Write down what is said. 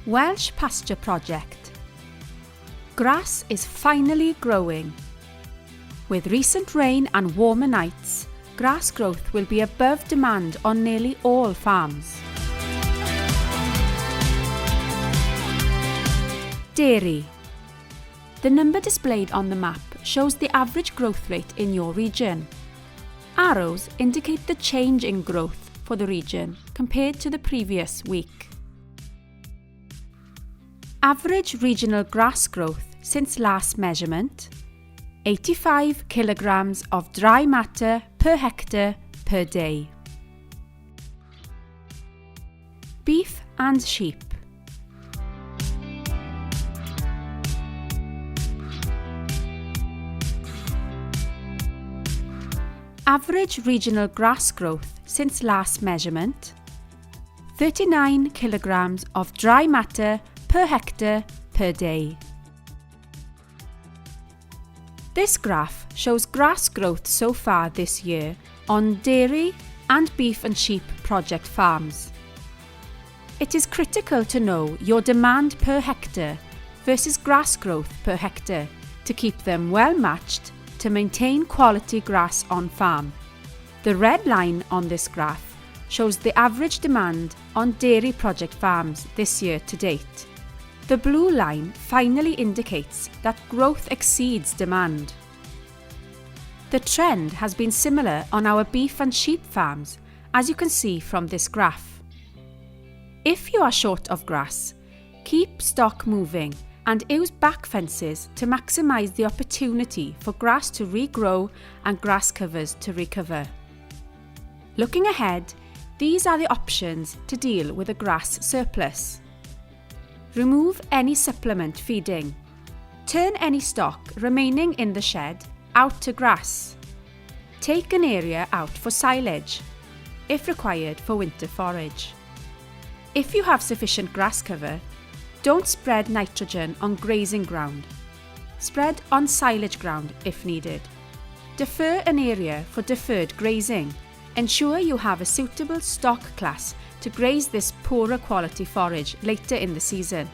Welsh Pasture project. Grass is finally growing. With recent rain and warmer nights, grass growth will be above demand on nearly all farms. Dairy. The number displayed on the map shows the average growth rate in your region. Arrows indicate the change in growth for the region compared to the previous week. Average regional grass growth since last measurement: 85 kilograms of dry matter per hectare per day. Beef and sheep. Average regional grass growth since last measurement: 39 kilograms of dry matter per hectare per day. This graph shows grass growth so far this year on dairy and beef and sheep project farms. It is critical to know your demand per hectare versus grass growth per hectare to keep them well matched to maintain quality grass on farm. The red line on this graph shows the average demand on dairy project farms this year to date. The blue line finally indicates that growth exceeds demand. The trend has been similar on our beef and sheep farms, as you can see from this graph. If you are short of grass, keep stock moving and use back fences to maximise the opportunity for grass to regrow and grass covers to recover. Looking ahead, these are the options to deal with a grass surplus. Remove any supplement feeding. Turn any stock remaining in the shed out to grass. Take an area out for silage, if required for winter forage. If you have sufficient grass cover, don't spread nitrogen on grazing ground. Spread on silage ground if needed. Defer an area for deferred grazing. Ensure you have a suitable stock class to graze this poorer quality forage later in the season.